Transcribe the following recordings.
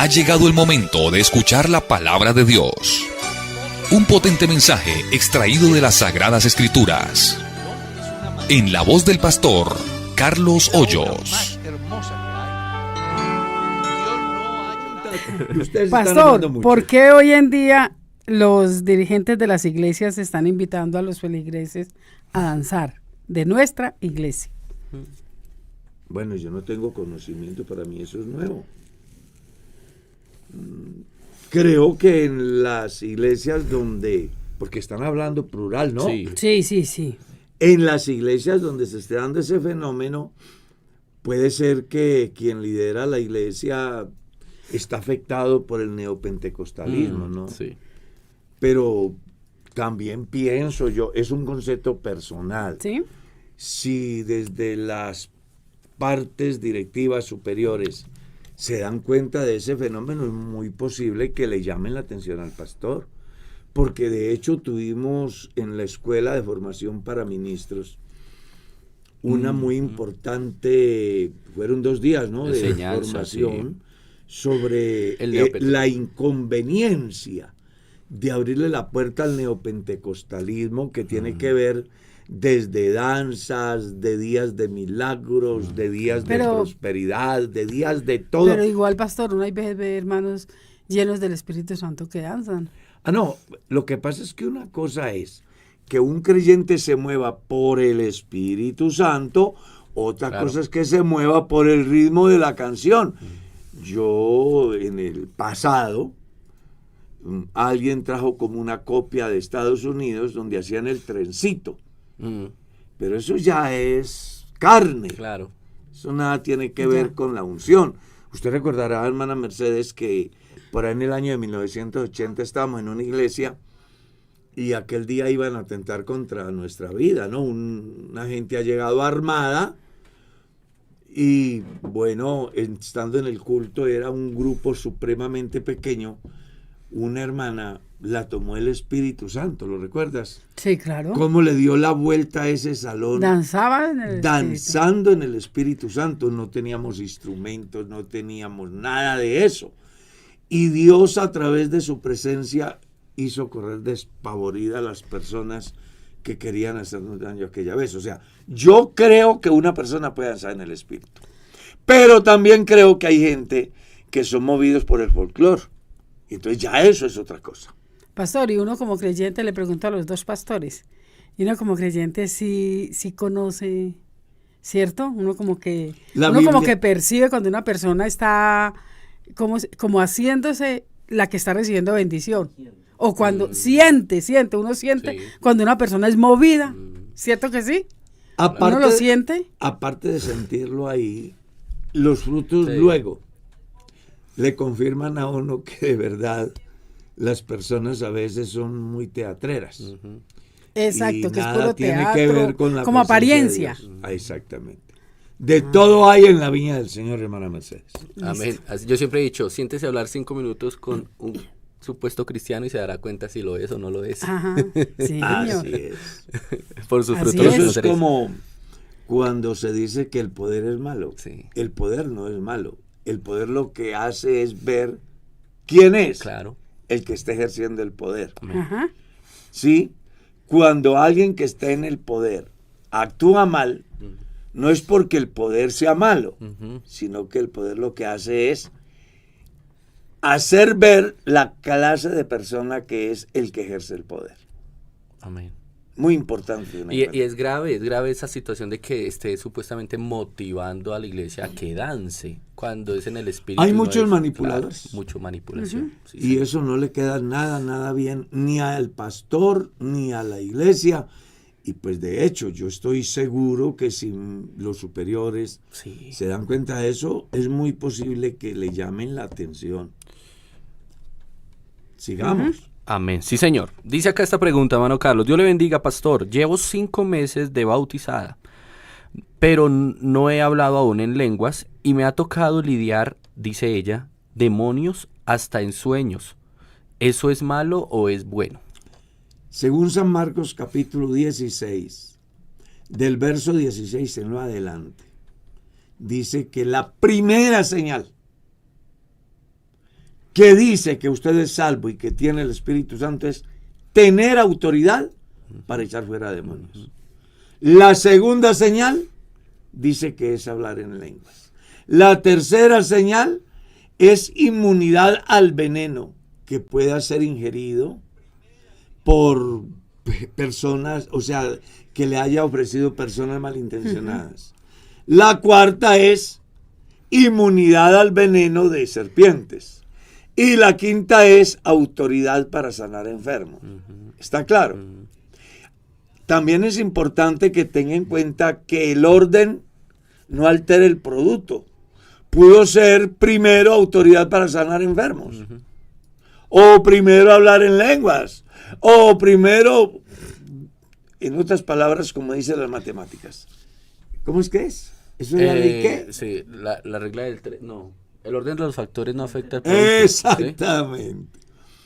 Ha llegado el momento de escuchar la palabra de Dios. Un potente mensaje extraído de las Sagradas Escrituras. En la voz del pastor Carlos Hoyos. Pastor, ¿por qué hoy en día los dirigentes de las iglesias están invitando a los feligreses a danzar de nuestra iglesia? Bueno, yo no tengo conocimiento, para mí eso es nuevo. Creo que en las iglesias donde, porque están hablando plural, ¿no? Sí. En las iglesias donde se esté dando ese fenómeno, puede ser que quien lidera la iglesia está afectado por el neopentecostalismo, ¿no? Sí. Pero también pienso yo, es un concepto personal. ¿Sí? Si desde las partes directivas superiores se dan cuenta de ese fenómeno, es muy posible que le llamen la atención al pastor. Porque de hecho tuvimos en la Escuela de Formación para Ministros una muy importante, fueron 2 días, ¿no?, de formación sobre la inconveniencia de abrirle la puerta al neopentecostalismo, que tiene que ver desde danzas, de días de milagros, de días de prosperidad, de días de todo. Pero igual, pastor, uno hay veces ve hermanos llenos del Espíritu Santo que danzan. No, lo que pasa es que una cosa es que un creyente se mueva por el Espíritu Santo, otra cosa es que se mueva por el ritmo de la canción. Yo, en el pasado, alguien trajo como una copia de Estados Unidos donde hacían el trencito. Pero eso ya es carne. Claro. Eso nada tiene que ver con la unción. Usted recordará, hermana Mercedes, que por ahí en el año de 1980 estábamos en una iglesia y aquel día iban a atentar contra nuestra vida, ¿no? Una gente ha llegado armada y, bueno, estando en el culto, era un grupo supremamente pequeño. Una hermana la tomó el Espíritu Santo, ¿lo recuerdas? Sí, claro. Cómo le dio la vuelta a ese salón. Danzaba en el danzando en el Espíritu Santo. No teníamos instrumentos, no teníamos nada de eso. Y Dios, a través de su presencia, hizo correr despavoridas a las personas que querían hacernos daño aquella vez. O sea, yo creo que una persona puede danzar en el Espíritu. Pero también creo que hay gente que son movidos por el folclore. Entonces ya eso es otra cosa. Pastor, y uno como creyente le pregunta a los dos pastores, y uno como creyente sí conoce, ¿cierto? Uno como que percibe cuando una persona está como haciéndose la que está recibiendo bendición. O cuando uno siente cuando una persona es movida, ¿cierto que sí? ¿Uno lo siente? Aparte de sentirlo ahí, los frutos luego le confirman a uno que de verdad las personas a veces son muy teatreras. Exacto, que es puro tiene teatro, que ver con la como apariencia. Exactamente. De todo hay en la viña del Señor, hermana Mercedes. Amén. Yo siempre he dicho, siéntese a hablar 5 minutos con un supuesto cristiano y se dará cuenta si lo es o no lo es. Ajá, sí, Así es. Por sus frutos. Eso es como cuando se dice que el poder es malo. Sí. El poder no es malo. El poder lo que hace es ver quién es el que está ejerciendo el poder. Ajá. ¿Sí? Cuando alguien que está en el poder actúa mal, no es porque el poder sea malo, sino que el poder lo que hace es hacer ver la clase de persona que es el que ejerce el poder. Amén. Muy importante. Y es grave esa situación de que esté supuestamente motivando a la iglesia a que dance, cuando es en el espíritu. Hay muchos manipuladores. Claro, mucha manipulación. Sí, y eso no le queda nada bien, ni al pastor, ni a la iglesia. Y pues de hecho, yo estoy seguro que si los superiores se dan cuenta de eso, es muy posible que le llamen la atención. Sigamos. Amén. Sí, señor. Dice acá esta pregunta, hermano Carlos. Dios le bendiga, pastor. Llevo 5 meses de bautizada, pero no he hablado aún en lenguas y me ha tocado lidiar, dice ella, demonios hasta en sueños. ¿Eso es malo o es bueno? Según San Marcos capítulo 16, del verso 16 en lo adelante, dice que la primera señal que dice que usted es salvo y que tiene el Espíritu Santo es tener autoridad para echar fuera demonios. La segunda señal dice que es hablar en lenguas. La tercera señal es inmunidad al veneno que pueda ser ingerido por personas, o sea, que le haya ofrecido personas malintencionadas. La cuarta es inmunidad al veneno de serpientes. Y la quinta es autoridad para sanar enfermos. ¿Está claro? También es importante que tenga en cuenta que el orden no altera el producto. Pudo ser primero autoridad para sanar enfermos. O primero hablar en lenguas. O primero, en otras palabras, como dicen las matemáticas. ¿Cómo es que es? ¿Eso es la ley qué? Sí, la regla del 3. No, el orden de los factores no afecta al producto. Exactamente.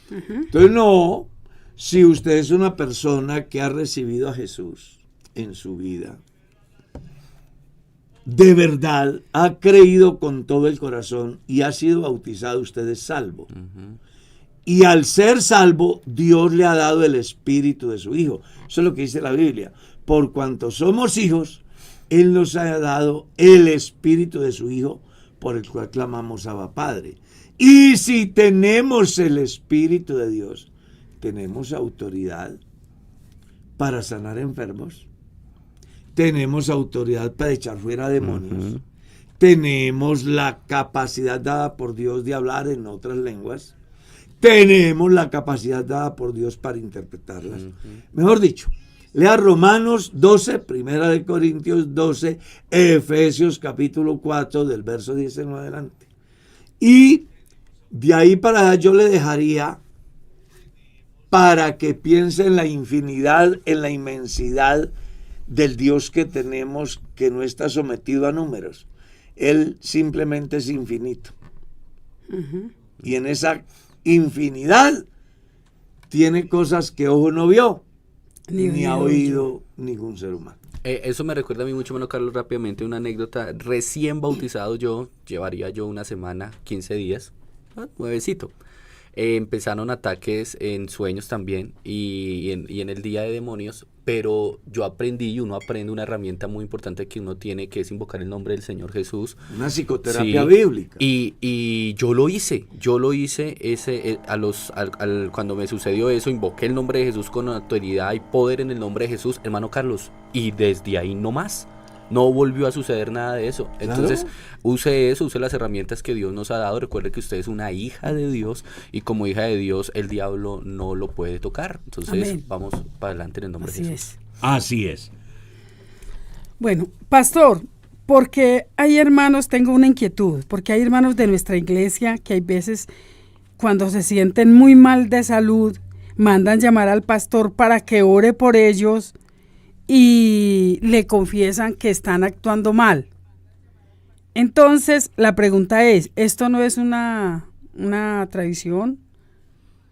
¿Sí? Entonces, no, si usted es una persona que ha recibido a Jesús en su vida, de verdad ha creído con todo el corazón y ha sido bautizado, usted es salvo. Y al ser salvo, Dios le ha dado el espíritu de su Hijo. Eso es lo que dice la Biblia. Por cuanto somos hijos, Él nos ha dado el espíritu de su Hijo, por el cual clamamos Abba Padre. Y si tenemos el espíritu de Dios, tenemos autoridad para sanar enfermos, tenemos autoridad para echar fuera demonios, tenemos la capacidad dada por Dios de hablar en otras lenguas, tenemos la capacidad dada por Dios para interpretarlas. Mejor dicho, lea Romanos 12, Primera de Corintios 12, Efesios capítulo 4 del verso 10 en adelante. Y de ahí para allá yo le dejaría para que piense en la infinidad, en la inmensidad del Dios que tenemos, que no está sometido a números. Él simplemente es infinito. Y en esa infinidad tiene cosas que ojo no vio, ni ha oído ningún ser humano. Eso me recuerda a mí mucho, hermano Carlos, rápidamente una anécdota. Recién bautizado yo, llevaría yo una semana, 15 días, nuevecito. Empezaron ataques en sueños también y en el día de demonios, pero yo aprendí, y uno aprende una herramienta muy importante que uno tiene, que es invocar el nombre del Señor Jesús. Una psicoterapia bíblica. Y yo lo hice cuando me sucedió eso, invoqué el nombre de Jesús con autoridad y poder en el nombre de Jesús, hermano Carlos, y desde ahí no más. No volvió a suceder nada de eso. Entonces, claro, use las herramientas que Dios nos ha dado. Recuerde que usted es una hija de Dios y como hija de Dios, el diablo no lo puede tocar. Entonces, amén, vamos para adelante en el nombre de Jesús. Así es. Bueno, pastor, porque hay hermanos, tengo una inquietud, porque hay hermanos de nuestra iglesia que hay veces cuando se sienten muy mal de salud, mandan llamar al pastor para que ore por ellos y le confiesan que están actuando mal. Entonces, la pregunta es, ¿esto no es una tradición?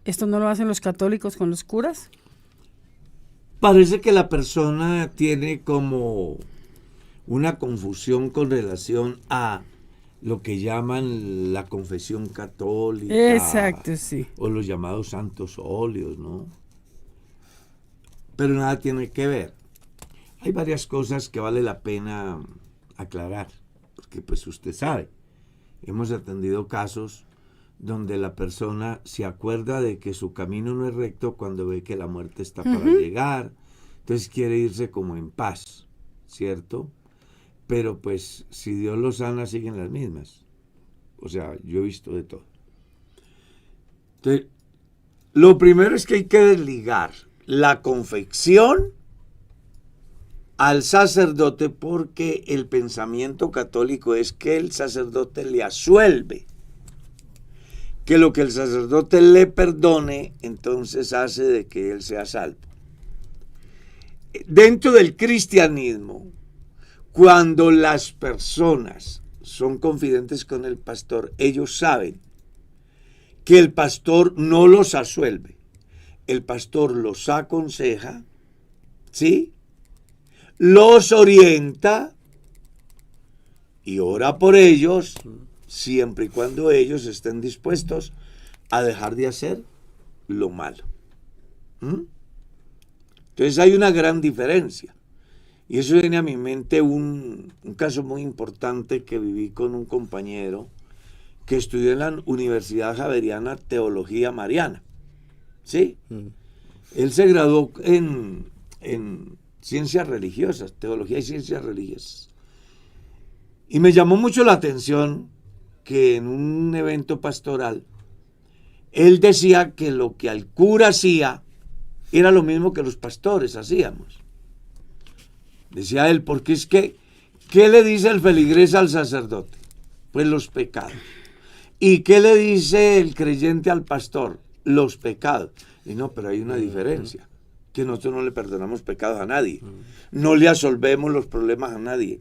¿Esto no lo hacen los católicos con los curas? Parece que la persona tiene como una confusión con relación a lo que llaman la confesión católica. Exacto, sí. O los llamados santos óleos, ¿no? Pero nada tiene que ver. Hay varias cosas que vale la pena aclarar, porque pues usted sabe, hemos atendido casos donde la persona se acuerda de que su camino no es recto cuando ve que la muerte está para llegar, entonces quiere irse como en paz, ¿cierto? Pero pues si Dios lo sana, siguen las mismas. O sea, yo he visto de todo. Entonces, lo primero es que hay que desligar la confesión al sacerdote, porque el pensamiento católico es que el sacerdote le absuelve, que lo que el sacerdote le perdone, entonces hace de que él sea salvo. Dentro del cristianismo, cuando las personas son confidentes con el pastor, ellos saben que el pastor no los absuelve, el pastor los aconseja, ¿sí?, los orienta y ora por ellos, siempre y cuando ellos estén dispuestos a dejar de hacer lo malo. Entonces hay una gran diferencia. Y eso viene a mi mente un caso muy importante que viví con un compañero que estudió en la Universidad Javeriana Teología Mariana. ¿Sí? Él se graduó en ciencias religiosas, teología y ciencias religiosas. Y me llamó mucho la atención que en un evento pastoral, él decía que lo que el cura hacía era lo mismo que los pastores hacíamos. Decía él, porque es que, ¿qué le dice el feligrés al sacerdote? Pues los pecados. ¿Y qué le dice el creyente al pastor? Los pecados. Y no, pero hay una diferencia, que nosotros no le perdonamos pecados a nadie, no le absolvemos los problemas a nadie,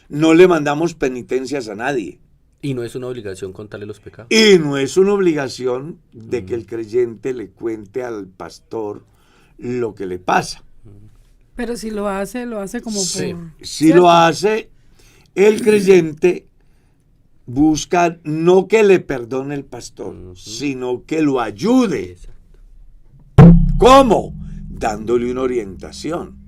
no le mandamos penitencias a nadie. Y no es una obligación contarle los pecados. Y no es una obligación de que el creyente le cuente al pastor lo que le pasa. Pero si lo hace como sí, por... Si ¿cierto? Lo hace, el creyente busca no que le perdone el pastor, sino que lo ayude. ¿Cómo? Dándole una orientación.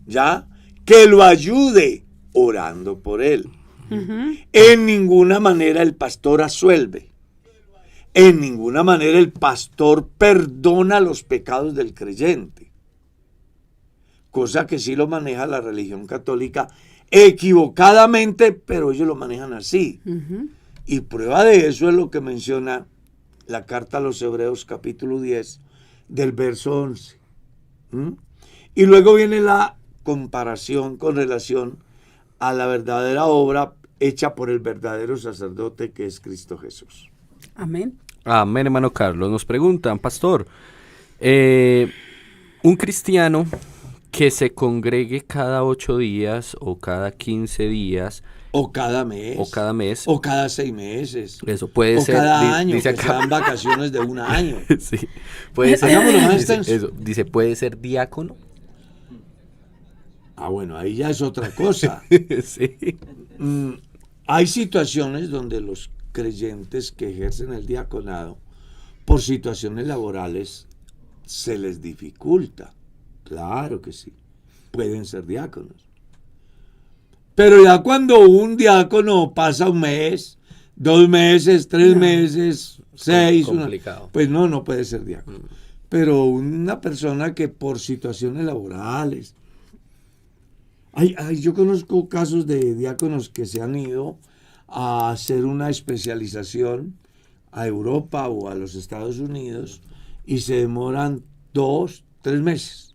¿Ya? Que lo ayude orando por él. En ninguna manera el pastor absuelve. En ninguna manera el pastor perdona los pecados del creyente. Cosa que sí lo maneja la religión católica equivocadamente, pero ellos lo manejan así. Y prueba de eso es lo que menciona la carta a los Hebreos capítulo 10 del verso 11. Y luego viene la comparación con relación a la verdadera obra hecha por el verdadero sacerdote que es Cristo Jesús. Amén. Amén, hermano Carlos. Nos preguntan, pastor, un cristiano que se congregue cada 8 días o cada 15 días o cada mes o cada 6 meses, eso puede ser, cada año, dice que acá, sean vacaciones de un año. Sí, puede ser, dice, puede ser diácono. Bueno, ahí ya es otra cosa. Sí. Hay situaciones donde los creyentes que ejercen el diaconado por situaciones laborales se les dificulta. Claro que sí, pueden ser diáconos. Pero ya cuando un diácono pasa un mes, 2 meses, 3 meses, 6, pues no puede ser diácono. Pero una persona que por situaciones laborales, yo conozco casos de diáconos que se han ido a hacer una especialización a Europa o a los Estados Unidos y se demoran 2, 3 meses.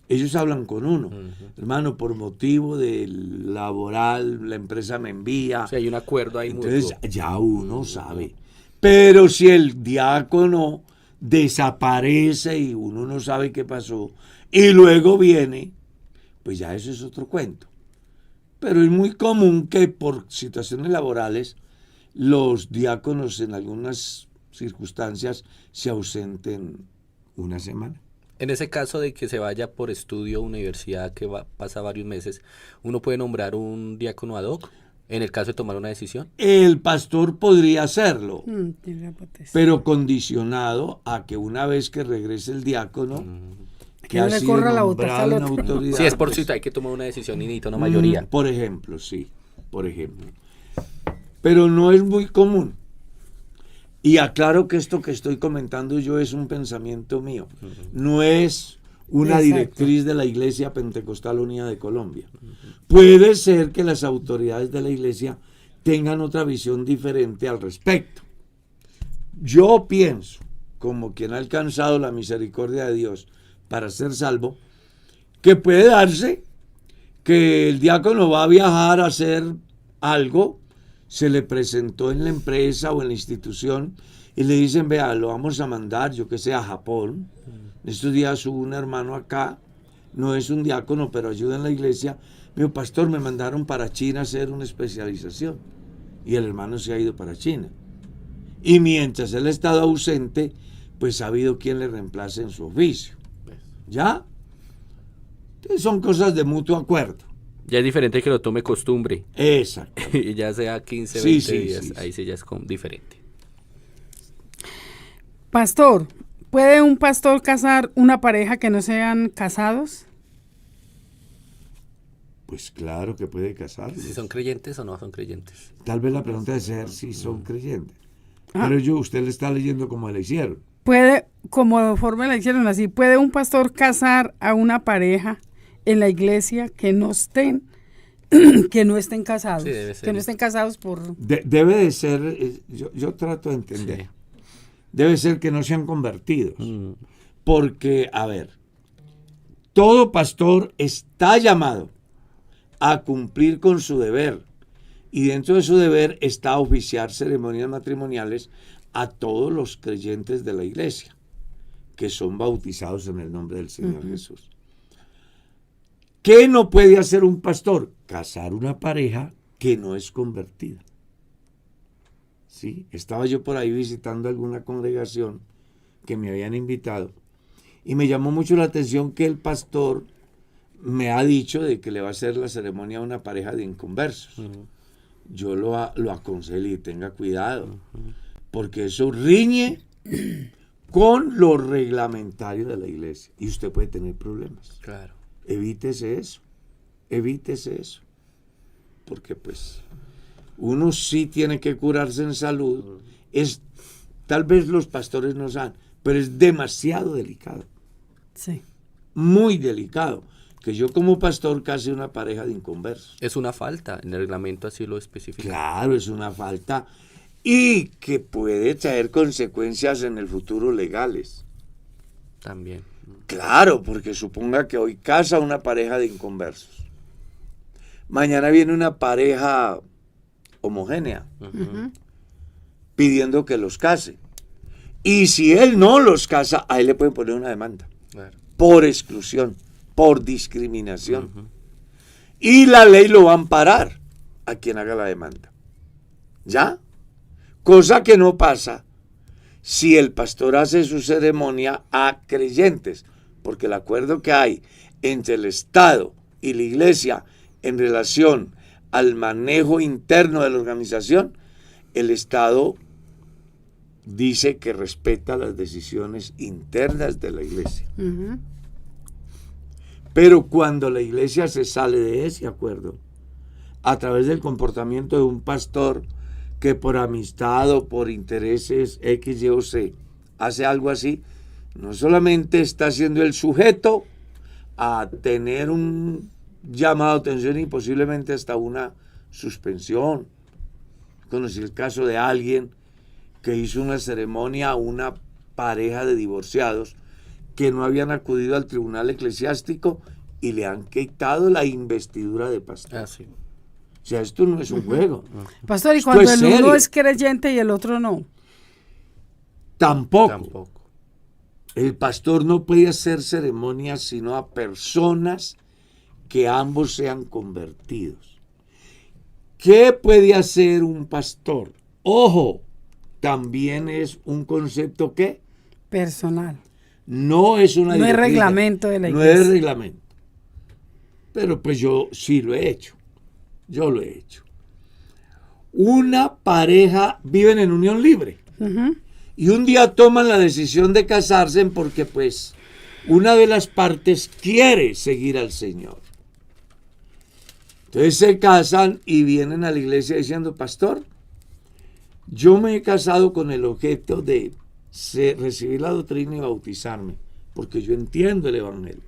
Ellos hablan con uno, hermano, por motivo del laboral, la empresa me envía. O sea, hay un acuerdo ahí. Entonces ya uno sabe. Pero si el diácono desaparece y uno no sabe qué pasó, y luego viene, pues ya eso es otro cuento. Pero es muy común que por situaciones laborales los diáconos en algunas circunstancias se ausenten una semana. En ese caso de que se vaya por estudio a una universidad que pasa varios meses, ¿uno puede nombrar un diácono ad hoc en el caso de tomar una decisión? El pastor podría hacerlo, pero condicionado a que una vez que regrese el diácono, que no ha sido nombrado una autoridad. Si es por cita, hay que tomar una decisión y necesita una mayoría. Por ejemplo, sí, por ejemplo. Pero no es muy común. Y aclaro que esto que estoy comentando yo es un pensamiento mío. No es una directriz de la Iglesia Pentecostal Unida de Colombia. Puede ser que las autoridades de la Iglesia tengan otra visión diferente al respecto. Yo pienso, como quien ha alcanzado la misericordia de Dios para ser salvo, que puede darse que el diácono va a viajar a hacer algo, se le presentó en la empresa o en la institución y le dicen, vea, lo vamos a mandar, yo que sé, a Japón. Estos días hubo un hermano acá, no es un diácono, pero ayuda en la iglesia. Me dijo, pastor, me mandaron para China a hacer una especialización. Y el hermano se ha ido para China. Y mientras él ha estado ausente, pues ha habido quien le reemplace en su oficio. ¿Ya? Entonces son cosas de mutuo acuerdo. Ya es diferente que lo tome costumbre. Exacto. Y ya sea 15, 20 días. Sí. Ahí sí ya es diferente. Pastor, ¿puede un pastor casar una pareja que no sean casados? Pues claro que puede casarlos. Si son creyentes o no son creyentes. Tal vez la pregunta es ser si son creyentes. Ah. Pero usted le está leyendo como le hicieron. Puede, como forma la hicieron así, ¿puede un pastor casar a una pareja en la iglesia que no estén casados? Sí, debe ser. Que no estén casados por... Debe de ser, yo trato de entender, Sí. debe ser que no sean convertidos. Porque, a ver, todo pastor está llamado a cumplir con su deber. Y dentro de su deber está oficiar ceremonias matrimoniales a todos los creyentes de la iglesia, que son bautizados en el nombre del Señor Jesús. ¿Qué no puede hacer un pastor? Casar una pareja que no es convertida. ¿Sí? Estaba yo por ahí visitando alguna congregación que me habían invitado y me llamó mucho la atención que el pastor me ha dicho de que le va a hacer la ceremonia a una pareja de inconversos. Yo lo aconsejé y tenga cuidado, porque eso riñe con lo reglamentario de la iglesia y usted puede tener problemas. Claro. Evítese eso, porque pues uno sí tiene que curarse en salud. Tal vez los pastores no saben, pero es demasiado delicado, Sí. muy delicado, que yo como pastor case una pareja de inconversos. Es una falta, en el reglamento así lo especifica. Claro, es una falta y que puede traer consecuencias en el futuro legales. También. Claro, porque suponga que hoy casa una pareja de inconversos. Mañana viene una pareja homogénea pidiendo que los case. Y si él no los casa, a él le pueden poner una demanda. Claro. Por exclusión, por discriminación. Y la ley lo va a amparar a quien haga la demanda. ¿Ya? Cosa que no pasa si el pastor hace su ceremonia a creyentes, porque el acuerdo que hay entre el Estado y la Iglesia en relación al manejo interno de la organización, el Estado dice que respeta las decisiones internas de la Iglesia. Pero cuando la Iglesia se sale de ese acuerdo, a través del comportamiento de un pastor que por amistad o por intereses X, Y o Z hace algo así, no solamente está siendo el sujeto a tener un llamado de atención y posiblemente hasta una suspensión. Conocí el caso de alguien que hizo una ceremonia a una pareja de divorciados que no habían acudido al tribunal eclesiástico y le han quitado la investidura de pastor. Ah, sí. O sea, esto no es un juego. Pastor, ¿y Esto cuando es el uno serio. es creyente y el otro no? Tampoco. El pastor no puede hacer ceremonias sino a personas que ambos sean convertidos. ¿Qué puede hacer un pastor? Ojo, también es un concepto que Personal. no es una No es directriz, reglamento de la no iglesia. es reglamento. Pero pues yo sí lo he hecho. Yo lo he hecho. Una pareja viven en unión libre. Y un día toman la decisión de casarse porque pues una de las partes quiere seguir al Señor. Entonces se casan y vienen a la iglesia diciendo, pastor, yo me he casado con el objeto de recibir la doctrina y bautizarme, porque yo entiendo el evangelio.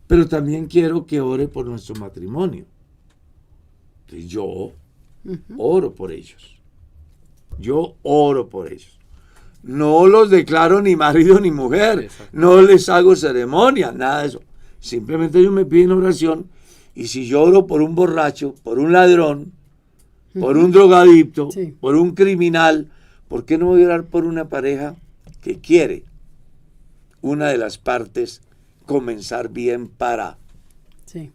Pero también quiero que ore por nuestro matrimonio. Entonces yo oro por ellos. Yo oro por ellos. No los declaro ni marido ni mujer. Exacto. No les hago ceremonia, nada de eso. Simplemente ellos me piden oración. Y si yo oro por un borracho, por un ladrón, por un drogadicto, Sí. por un criminal, ¿por qué no voy a orar por una pareja que quiere una de las partes comenzar bien para Sí.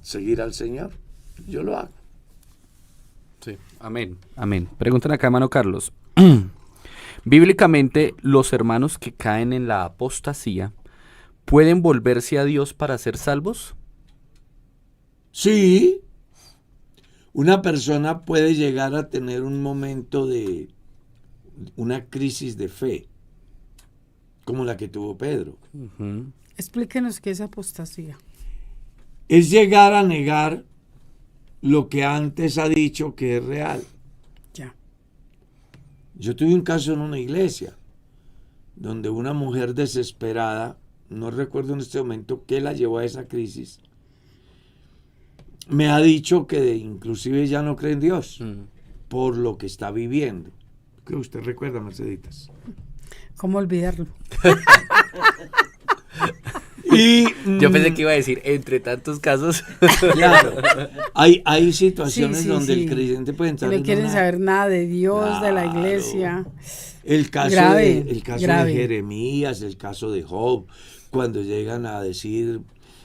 seguir al Señor? Yo lo hago. Sí. Amén. Amén. Preguntan acá, hermano Carlos. Bíblicamente, los hermanos que caen en la apostasía, ¿pueden volverse a Dios para ser salvos? Sí, una persona puede llegar a tener un momento de una crisis de fe, como la que tuvo Pedro. Explíquenos qué es apostasía. Es llegar a negar lo que antes ha dicho que es real. Ya. Yo tuve un caso en una iglesia donde una mujer desesperada, no recuerdo en este momento qué la llevó a esa crisis, me ha dicho que inclusive ya no cree en Dios por lo que está viviendo. ¿Qué usted recuerda, Merceditas? ¿Cómo olvidarlo? Y, yo pensé que iba a decir, entre tantos casos. Claro, hay situaciones donde el creyente puede entrar que no quieren saber nada de Dios, claro, de la iglesia. El caso, grave, de Jeremías, el caso de Job, cuando llegan a decir,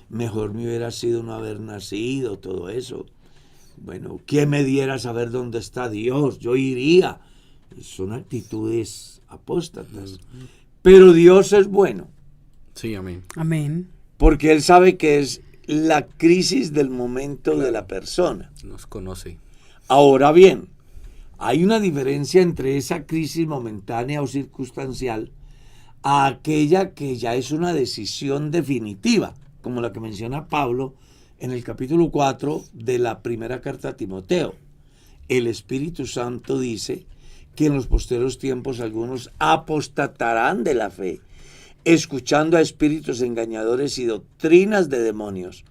mejor me hubiera sido no haber nacido, todo eso. Bueno, ¿quién me diera saber dónde está Dios? Yo iría. Son actitudes apóstatas. Pero Dios es bueno. Sí, amén. Amén. Porque Él sabe que es la crisis del momento de la persona. Nos conoce. Ahora bien, hay una diferencia entre esa crisis momentánea o circunstancial a aquella que ya es una decisión definitiva, como la que menciona Pablo en el capítulo 4 de la primera carta a Timoteo. El Espíritu Santo dice que en los posteriores tiempos algunos apostatarán de la fe, escuchando a espíritus engañadores y doctrinas de demonios,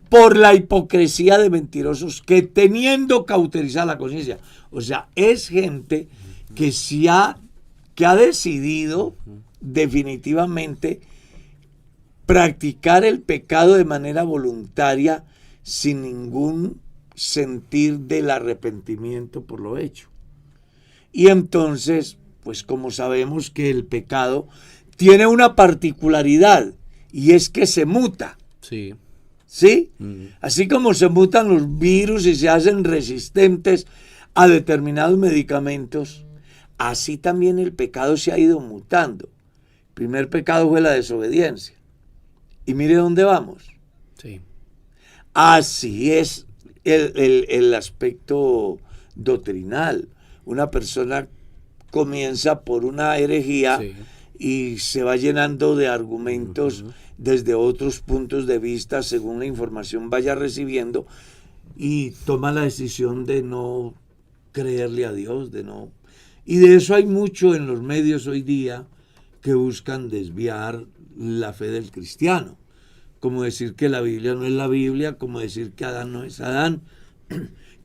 por la hipocresía de mentirosos que teniendo cauterizada la conciencia. O sea, es gente que ha decidido definitivamente practicar el pecado de manera voluntaria sin ningún sentir del arrepentimiento por lo hecho. Y entonces, pues como sabemos que el pecado tiene una particularidad y es que se muta. Sí. ¿Sí? Así como se mutan los virus y se hacen resistentes a determinados medicamentos, así también el pecado se ha ido mutando. El primer pecado fue la desobediencia. Y mire dónde vamos. Sí. Así es el aspecto doctrinal. Una persona comienza por una herejía y se va llenando de argumentos desde otros puntos de vista según la información vaya recibiendo y toma la decisión de no creerle a Dios, de no. Y de eso hay mucho en los medios hoy día que buscan desviar la fe del cristiano, como decir que la Biblia no es la Biblia, como decir que Adán no es Adán,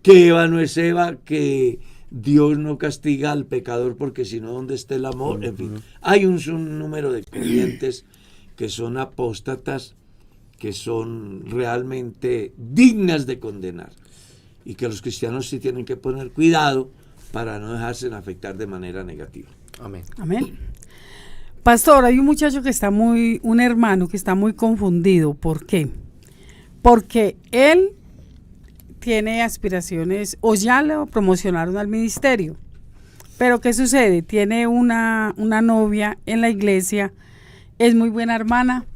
que Eva no es Eva, que Dios no castiga al pecador porque si no, ¿dónde está el amor? En fin, hay un número de creyentes que son apóstatas, que son realmente dignas de condenar y que los cristianos sí tienen que poner cuidado para no dejarse afectar de manera negativa. Amén. Amén. Pastor, hay un muchacho que está un hermano que está muy confundido. ¿Por qué? Porque él tiene aspiraciones, o ya lo promocionaron al ministerio. Pero ¿qué sucede? Tiene una novia en la iglesia, es muy buena hermana,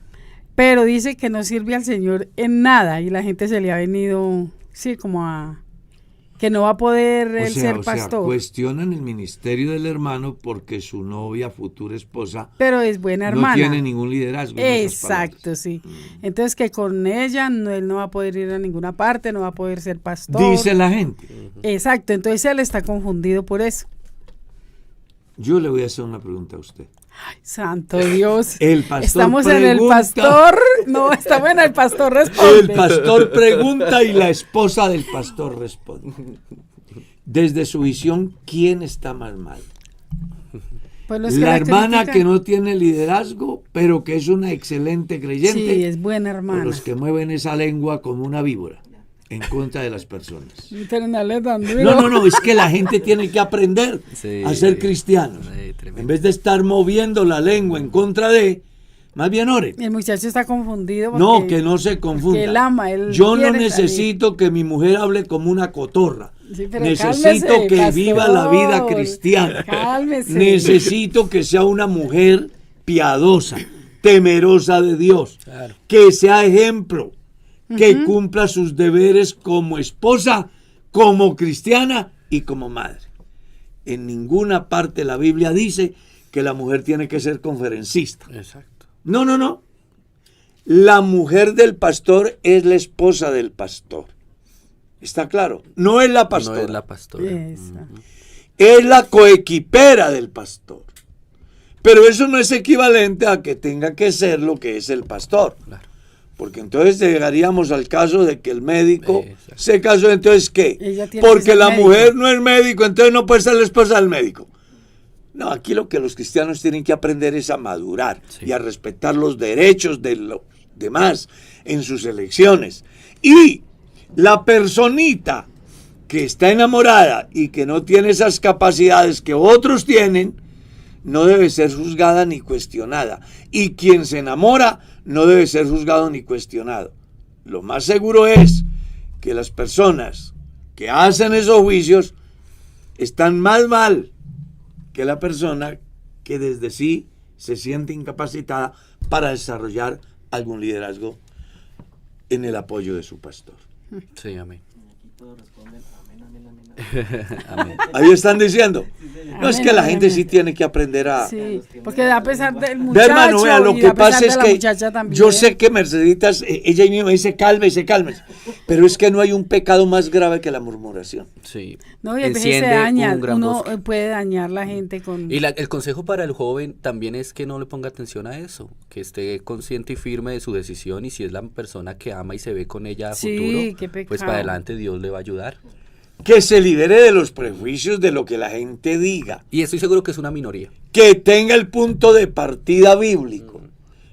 pero dice que no sirve al Señor en nada y la gente se le ha venido, sí, como a que no va a poder él ser pastor. Cuestionan el ministerio del hermano porque su novia, futura esposa, pero es buena hermana. No tiene ningún liderazgo. Exacto, sí. Entonces que con ella él no va a poder ir a ninguna parte, no va a poder ser pastor. Dice la gente. Exacto, entonces él está confundido por eso. Yo le voy a hacer una pregunta a usted. Ay, santo Dios. El pastor estamos pregunta, en el pastor. No, estamos en el pastor responde. El pastor pregunta y la esposa del pastor responde. Desde su visión, ¿quién está más mal? Pues la hermana que no tiene liderazgo, pero que es una excelente creyente. Sí, es buena hermana. O los que mueven esa lengua como una víbora en contra de las personas. No, es que la gente tiene que aprender a ser cristianos. En vez de estar moviendo la lengua en contra de, más bien ore. El muchacho está confundido. No, que no se confunda. Él ama, yo no necesito que mi mujer hable como una cotorra. Sí, necesito cálmese, que pastor, viva la vida cristiana. Cálmese. Necesito que sea una mujer piadosa, temerosa de Dios, claro, que sea ejemplo, que cumpla sus deberes como esposa, como cristiana y como madre. En ninguna parte de la Biblia dice que la mujer tiene que ser conferencista. Exacto. No. La mujer del pastor es la esposa del pastor. ¿Está claro? No es la pastora. No es la pastora. Es la coequipera del pastor. Pero eso no es equivalente a que tenga que ser lo que es el pastor. Claro. Porque entonces llegaríamos al caso de que el médico se casó, entonces ¿qué? Porque la mujer no es médico, entonces no puede ser la esposa del médico. No, aquí lo que los cristianos tienen que aprender es a madurar y a respetar los derechos de los demás en sus elecciones. Y la personita que está enamorada y que no tiene esas capacidades que otros tienen, no debe ser juzgada ni cuestionada. Y quien se enamora no debe ser juzgado ni cuestionado. Lo más seguro es que las personas que hacen esos juicios están más mal que la persona que desde sí se siente incapacitada para desarrollar algún liderazgo en el apoyo de su pastor. Sí, amén. Amén. Ahí están diciendo. No, es que la gente sí tiene que aprender a... Sí, porque a pesar del muchacho, hermano, vea, lo que pasa es que también, yo sé que Merceditas, ella misma dice cálmese, pero es que no hay un pecado más grave que la murmuración. Sí. No, y a veces se daña, uno puede dañar la gente con... Y el consejo para el joven también es que no le ponga atención a eso, que esté consciente y firme de su decisión, y si es la persona que ama y se ve con ella a futuro, pues para adelante Dios le va a ayudar. Que se libere de los prejuicios de lo que la gente diga. Y estoy seguro que es una minoría. Que tenga el punto de partida bíblico.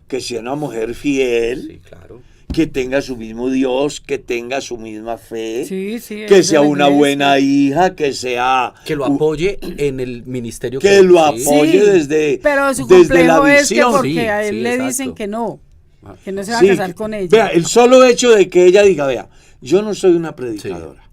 Que sea una mujer fiel. Sí, claro. Que tenga su mismo Dios, que tenga su misma fe. Sí, sí, que sea una buena hija, que sea... Que lo apoye en el ministerio. Que lo apoye desde pero su complejo es que porque sí, a él le dicen que no se va a casar con ella. Vea, el solo hecho de que ella diga, vea, yo no soy una predicadora.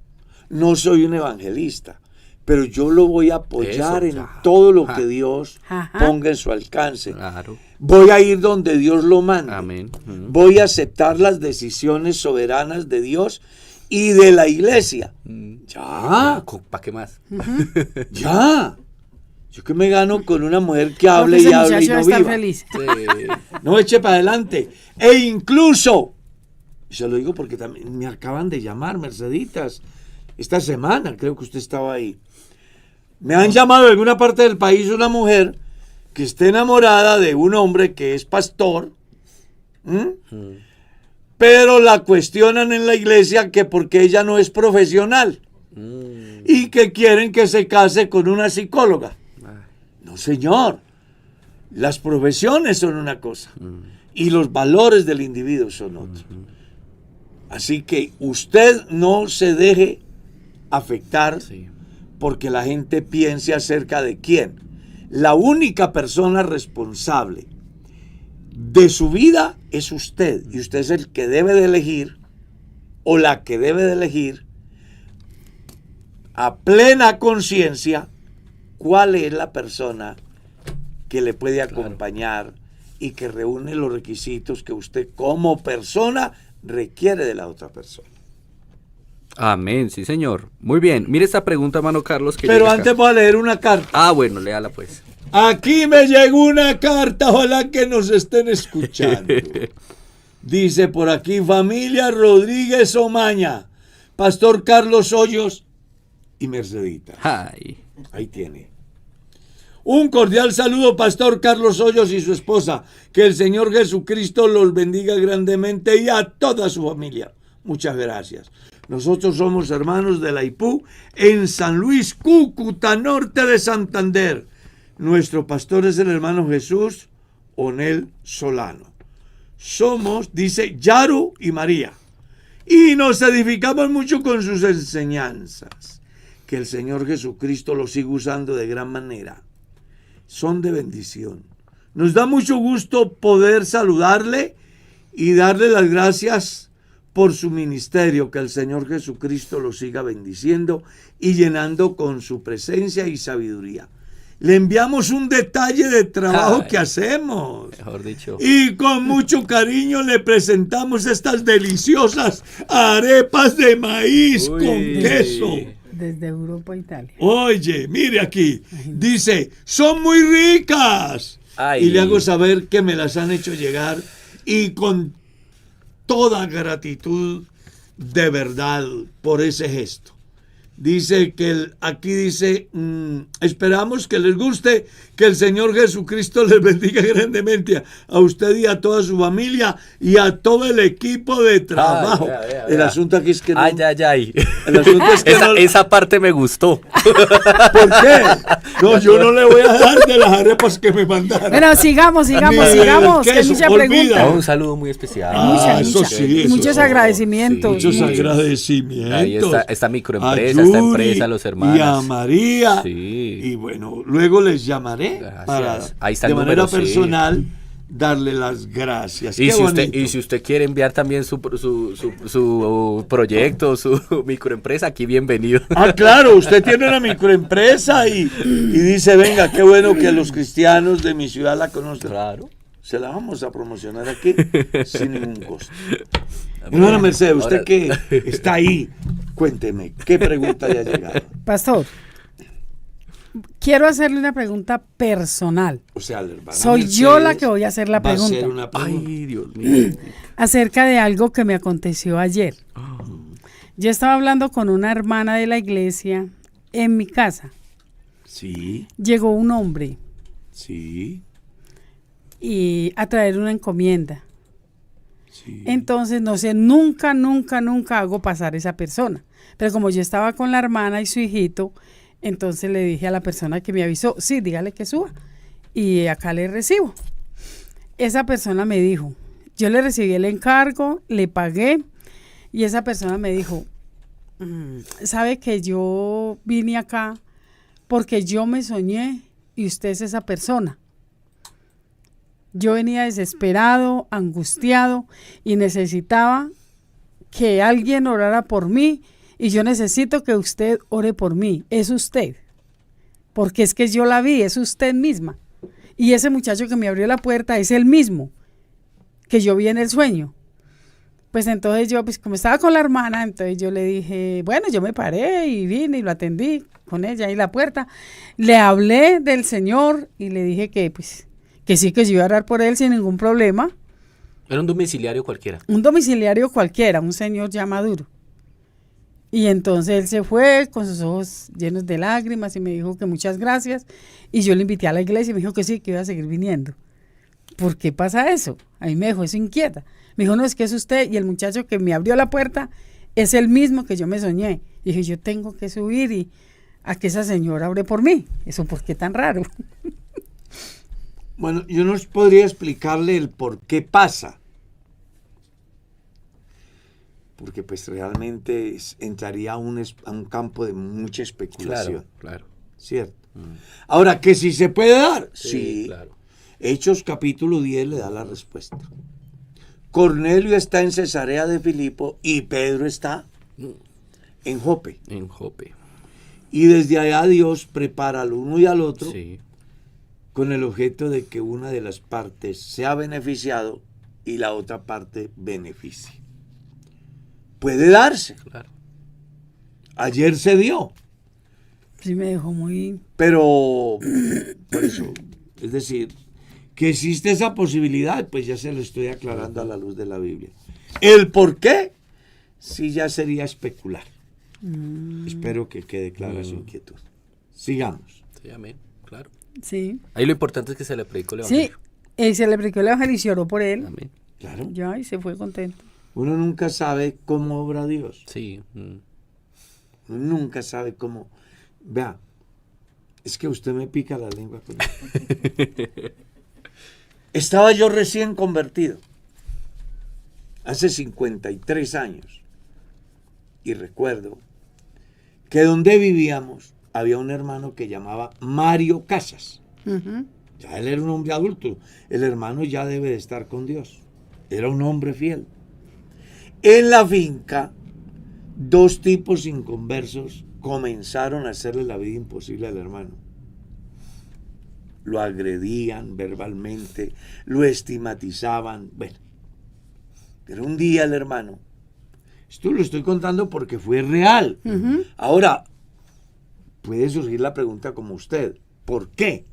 No soy un evangelista, pero yo lo voy a apoyar en todo lo que Dios ponga en su alcance. Claro. Voy a ir donde Dios lo mande. Amén. Voy a aceptar las decisiones soberanas de Dios y de la iglesia. Ya. ¿Para qué más? Ya. Yo que me gano con una mujer que hable y hable y no viva. Feliz. No eche para adelante. E incluso, se lo digo porque también me acaban de llamar, Merceditas. Esta semana, creo que usted estaba ahí. Me han llamado de alguna parte del país una mujer que esté enamorada de un hombre que es pastor, pero la cuestionan en la iglesia que porque ella no es profesional y que quieren que se case con una psicóloga. No, señor. Las profesiones son una cosa y los valores del individuo son otra. Así que usted no se deje afectar porque la gente piense acerca de quién. La única persona responsable de su vida es usted, y usted es el que debe de elegir o la que debe de elegir a plena conciencia cuál es la persona que le puede acompañar y que reúne los requisitos que usted como persona requiere de la otra persona. Amén, sí señor. Muy bien, mire esta pregunta, hermano Carlos. Pero antes voy a leer una carta. Bueno, léala pues. Aquí me llegó una carta, ojalá que nos estén escuchando. Dice por aquí, familia Rodríguez Omaña, Pastor Carlos Hoyos y Mercedita. Ahí tiene. Un cordial saludo, Pastor Carlos Hoyos y su esposa. Que el Señor Jesucristo los bendiga grandemente y a toda su familia. Muchas gracias. Nosotros somos hermanos de la IPU en San Luis, Cúcuta, norte de Santander. Nuestro pastor es el hermano Jesús Onel Solano. Somos, dice, Yaru y María. Y nos edificamos mucho con sus enseñanzas. Que el Señor Jesucristo los siga usando de gran manera. Son de bendición. Nos da mucho gusto poder saludarle y darle las gracias por su ministerio, que el Señor Jesucristo lo siga bendiciendo y llenando con su presencia y sabiduría. le enviamos un detalle de trabajo que hacemos. Mejor dicho. Y con mucho cariño le presentamos estas deliciosas arepas de maíz con queso. Desde Europa a Italia. Oye, mire aquí. Dice, son muy ricas. Ay. Y le hago saber que me las han hecho llegar y con toda gratitud de verdad por ese gesto. Dice que aquí dice, esperamos que les guste, que el Señor Jesucristo les bendiga grandemente a usted y a toda su familia y a todo el equipo de trabajo. Vea. El asunto aquí es que no. Ay. El asunto es que esa parte me gustó. ¿Por qué? No, yo no le voy a dar de las arepas que me mandaron. Bueno, sigamos, que hay mucha pregunta. Un saludo muy especial. Muchos agradecimientos. Muchos agradecimientos. Ahí está esta microempresa, esta empresa, los hermanos. Y a María. Sí. Y bueno, luego les llamaré para ahí está de el manera número, personal darle las gracias. Y si usted quiere enviar también su proyecto, su microempresa, aquí bienvenido. Ah, claro, usted tiene una microempresa y dice, venga, qué bueno que los cristianos de mi ciudad la conozcan. Claro. Se la vamos a promocionar aquí sin ningún costo. Hermana Mercedes, usted que está ahí, cuénteme, ¿qué pregunta le ha llegado? Pastor, quiero hacerle una pregunta personal. O sea, la hermana Soy Mercedes yo la que voy a hacer la va a pregunta. hacer una pregunta. Ay, Dios mío. Acerca de algo que me aconteció ayer. Yo estaba hablando con una hermana de la iglesia en mi casa. Sí, Llegó un hombre sí, y a traer una encomienda. sí. Entonces, no sé, nunca hago pasar esa persona. Pero como yo estaba con la hermana y su hijito, entonces le dije a la persona que me avisó, sí, dígale que suba. Y acá le recibo. Esa persona me dijo, yo le recibí el encargo, le pagué, y esa persona me dijo, sabe que yo vine acá porque yo me soñé y usted es esa persona. Yo venía desesperado, angustiado y necesitaba que alguien orara por mí y yo necesito que usted ore por mí. Es usted. Porque es que yo la vi, es usted misma. Y ese muchacho que me abrió la puerta es el mismo que yo vi en el sueño. Pues entonces yo, pues como estaba con la hermana, entonces yo le dije, bueno, yo me paré y vine y lo atendí con ella ahí en la puerta. Le hablé del Señor y le dije que pues que sí, que yo iba a orar por él sin ningún problema. Era un domiciliario cualquiera. Un domiciliario cualquiera, un señor ya maduro. Y entonces él se fue con sus ojos llenos de lágrimas y me dijo que muchas gracias. Y yo le invité a la iglesia y me dijo que sí, que iba a seguir viniendo. ¿Por qué pasa eso? A mí me dejó eso inquieta. Me dijo, no, es que es usted y el muchacho que me abrió la puerta es el mismo que yo me soñé. Y dije, yo tengo que subir y a que esa señora ore por mí. ¿Eso por qué tan raro? Bueno, yo no podría explicarle el por qué pasa. Porque pues realmente entraría a un campo de mucha especulación. Claro. ¿Cierto? Ahora, ¿que si se puede dar? Sí. Claro. Hechos capítulo 10 le da la respuesta. Cornelio está en Cesarea de Filipo y Pedro está en Jope. En Jope. Y desde allá Dios prepara al uno y al otro Sí. con el objeto de que una de las partes sea beneficiado y la otra parte beneficie. Puede darse. Claro. Ayer se dio. Sí, me dejó muy... Pero, por eso, es decir, que existe esa posibilidad, pues ya se lo estoy aclarando a la luz de la Biblia. El por qué, sí ya sería especular. Espero que quede clara su inquietud. Sigamos. Sí, amén. Claro. Sí. Ahí lo importante es que se le predicó el Sí, evangelio. se le predicó el evangelio y se oró por él. Amén. Claro. Ya, y se fue contento. Uno nunca sabe cómo obra Dios. Sí. Uno nunca sabe cómo. Vea, es que usted me pica la lengua con eso. Estaba yo recién convertido, hace 53 años, y recuerdo que donde vivíamos había un hermano que llamaba Mario Casas. Ujú. Ya él era un hombre adulto, el hermano ya debe de estar con Dios, era un hombre fiel. En la finca, dos tipos inconversos comenzaron a hacerle la vida imposible al hermano. lo agredían verbalmente, lo estigmatizaban. Bueno, pero un día el hermano, esto lo estoy contando porque fue real. Ahora, puede surgir la pregunta como usted, ¿por qué?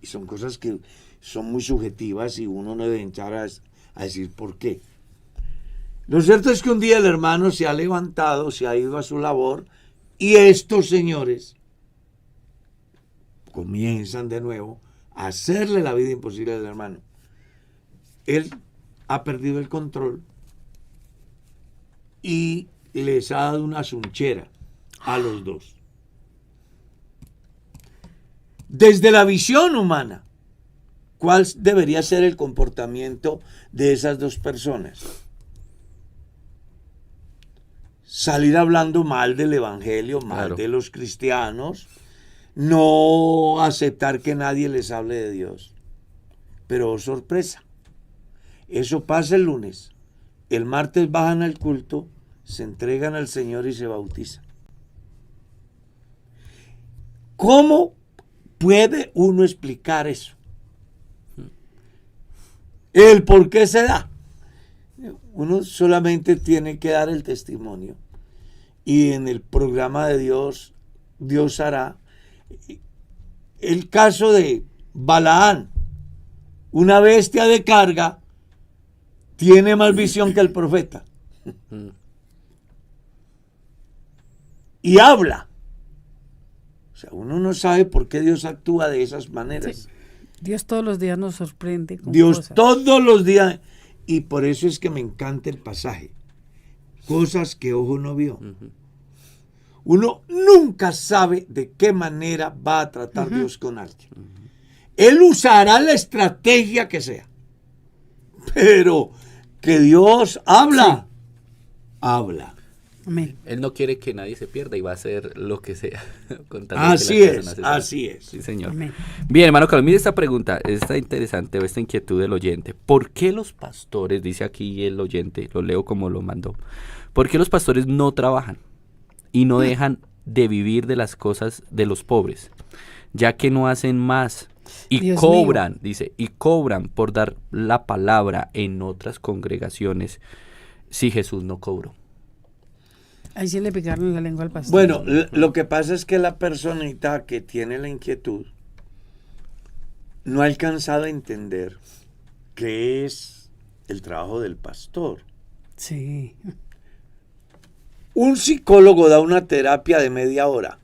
Y son cosas que son muy subjetivas y uno no debe entrar a decir por qué. Lo cierto es que un día el hermano se ha levantado, se ha ido a su labor y estos señores comienzan de nuevo a hacerle la vida imposible al hermano. Él ha perdido el control y les ha dado una sunchera a los dos. Desde la visión humana, ¿cuál debería ser el comportamiento de esas dos personas? Salir hablando mal del evangelio, mal de los cristianos, no aceptar que nadie les hable de Dios. Pero sorpresa, eso pasa el lunes. El martes bajan al culto, se entregan al Señor y se bautizan. ¿Cómo puede uno explicar eso? El por qué se da. Uno solamente tiene que dar el testimonio. Y en el programa de Dios, Dios hará. El caso de Balaán, una bestia de carga, tiene más visión que el profeta. Y habla. O sea, uno no sabe por qué Dios actúa de esas maneras. Sí. Dios todos los días nos sorprende con Dios cosas. Todos los días. Y por eso es que me encanta el pasaje. Cosas que ojo no vio. Uno nunca sabe de qué manera va a tratar Dios con alguien. Él usará la estrategia que sea. Pero que Dios habla. Habla. Amén. Él no quiere que nadie se pierda y va a hacer lo que sea. Así es, así es. Sí, señor. Amén. Bien, hermano Carlos, mire esta pregunta, está interesante, o esta inquietud del oyente. ¿Por qué los pastores, dice aquí el oyente, lo leo como lo mandó, por qué los pastores no trabajan y no dejan de vivir de las cosas de los pobres, ya que no hacen más y Dios cobran, mío. dice, y cobran por dar la palabra en otras congregaciones si Jesús no cobró? Ahí sí le picaron la lengua al pastor. Bueno, lo que pasa es que la personita que tiene la inquietud no ha alcanzado a entender qué es el trabajo del pastor. Sí. Un psicólogo da una terapia de media hora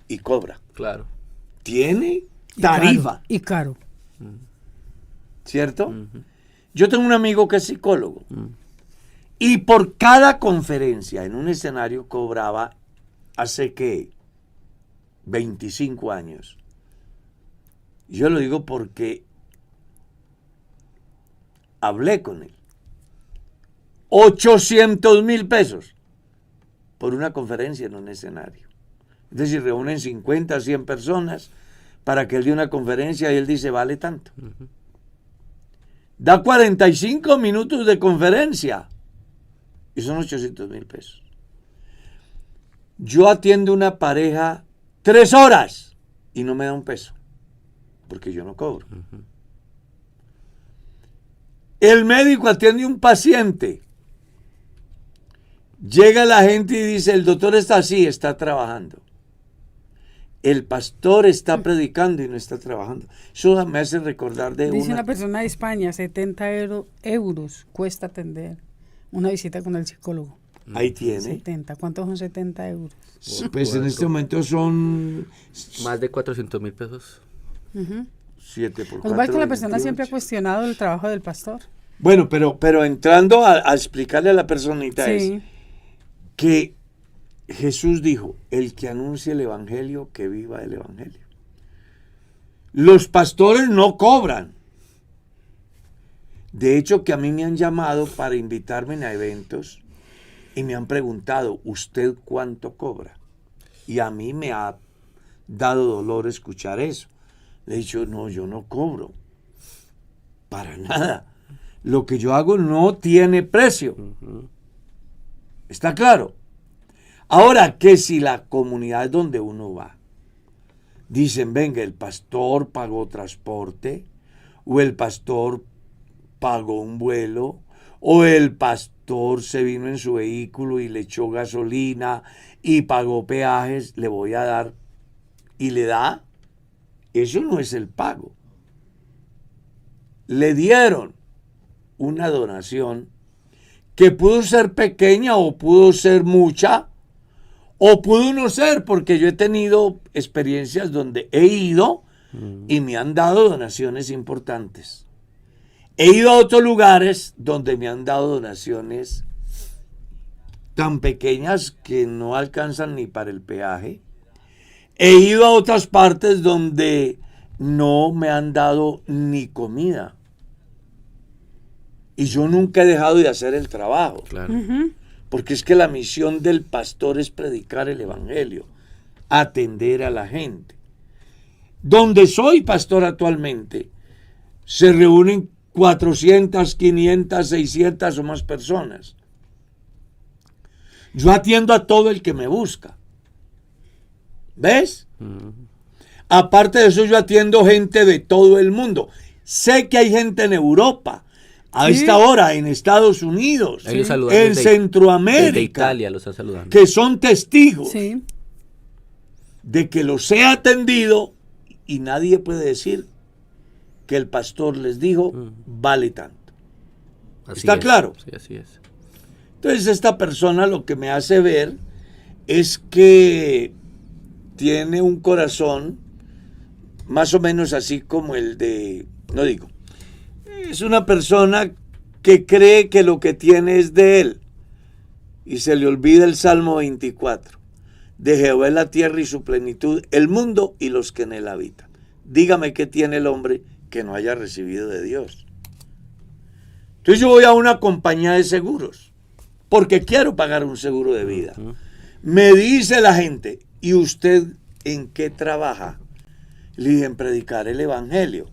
y cobra. Claro. Tiene Y tarifa, caro, y caro. ¿cierto? Yo tengo un amigo que es psicólogo y por cada conferencia en un escenario cobraba hace que 25 años. Yo lo digo porque hablé con él. 800,000 pesos por una conferencia en un escenario. Es decir, reúnen 50, 100 personas para que él dé una conferencia y él dice, vale tanto. Da 45 minutos de conferencia y son 800,000 pesos. Yo atiendo una pareja 3 horas y no me da un peso, porque yo no cobro. El médico atiende un paciente. Llega la gente y dice, el doctor está así, está trabajando. El pastor está predicando y no está trabajando. Eso me hace recordar de Dice una persona de España, 70 euros cuesta atender una visita con el psicólogo. Ahí tiene. 70. ¿Cuántos son 70 euros? Pues en este momento son Más de 400,000 pesos. 7 por 4. Lo que pasa es que la persona 28. siempre ha cuestionado el trabajo del pastor. Bueno, pero entrando a explicarle a la personita Sí. es que Jesús dijo, el que anuncie el evangelio, que viva el evangelio. Los pastores no cobran. De hecho, que a mí me han llamado para invitarme a eventos y me han preguntado, ¿usted cuánto cobra? Y a mí me ha dado dolor escuchar eso. Le he dicho, no, yo no cobro. Para nada. Lo que yo hago no tiene precio. ¿Está claro? Ahora, que si la comunidad donde uno va dicen, venga, el pastor pagó transporte, o el pastor pagó un vuelo, o el pastor se vino en su vehículo y le echó gasolina y pagó peajes, le voy a dar, y le da. Eso no es el pago. Le dieron una donación que pudo ser pequeña o pudo ser mucha, o pudo no ser, porque yo he tenido experiencias donde he ido y me han dado donaciones importantes. He ido a otros lugares donde me han dado donaciones tan pequeñas que no alcanzan ni para el peaje. He ido a otras partes donde no me han dado ni comida. Y yo nunca he dejado de hacer el trabajo. Claro. Porque es que la misión del pastor es predicar el evangelio, atender a la gente. Donde soy pastor actualmente, se reúnen 400, 500, 600 o más personas. Yo atiendo a todo el que me busca. ¿Ves? Aparte de eso, yo atiendo gente de todo el mundo. Sé que hay gente en Europa, a esta hora, en Estados Unidos, en Centroamérica, desde Italia los está saludando, que son testigos de que los he atendido y nadie puede decir que el pastor les dijo vale tanto. ¿Está claro? Sí, así es. Entonces esta persona lo que me hace ver es que tiene un corazón más o menos así como el de, no digo, es una persona que cree que lo que tiene es de él y se le olvida el Salmo 24. De Jehová es la tierra y su plenitud, el mundo y los que en él habitan. Dígame qué tiene el hombre que no haya recibido de Dios. Entonces yo voy a una compañía de seguros porque quiero pagar un seguro de vida. Me dice la gente, ¿y usted en qué trabaja? Le dije, en predicar el evangelio.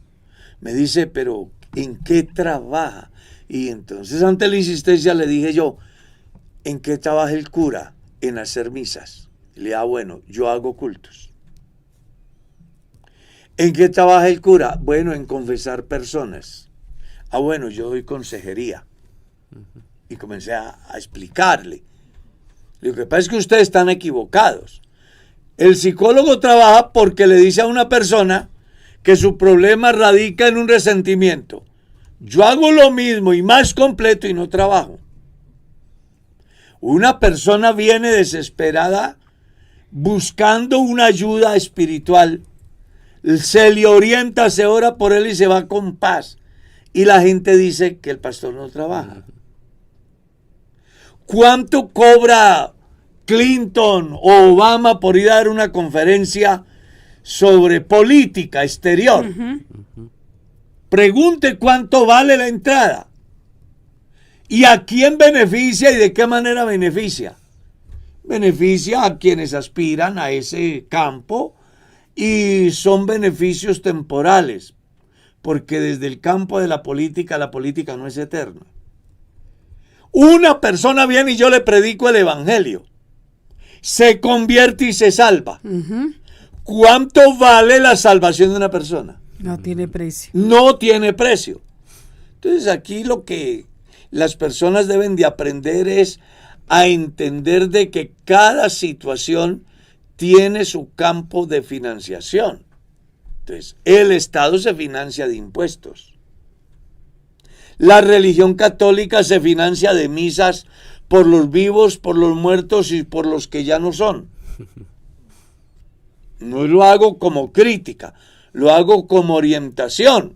Me dice, pero ¿en qué trabaja? Y entonces ante la insistencia le dije yo, ¿en qué trabaja el cura? En hacer misas. Le dije, bueno, yo hago cultos. ¿En qué trabaja el cura? Bueno, en confesar personas. Bueno, yo doy consejería. Y comencé a explicarle. Lo que pasa es que ustedes están equivocados. El psicólogo trabaja porque le dice a una persona que su problema radica en un resentimiento. Yo hago lo mismo y más completo y no trabajo. Una persona viene desesperada buscando una ayuda espiritual. Se le orienta, se ora por él y se va con paz. Y la gente dice que el pastor no trabaja. ¿Cuánto cobra Clinton o Obama por ir a dar una conferencia sobre política exterior? Pregunte cuánto vale la entrada y a quién beneficia y de qué manera beneficia. Beneficia a quienes aspiran a ese campo y son beneficios temporales, porque desde el campo de la política no es eterna. Una persona viene y yo le predico el evangelio, se convierte y se salva. ¿Cuánto vale la salvación de una persona? No tiene precio. No tiene precio. Entonces aquí lo que las personas deben de aprender es a entender de que cada situación tiene su campo de financiación. Entonces, el Estado se financia de impuestos. La religión católica se financia de misas por los vivos, por los muertos y por los que ya no son. No lo hago como crítica, lo hago como orientación.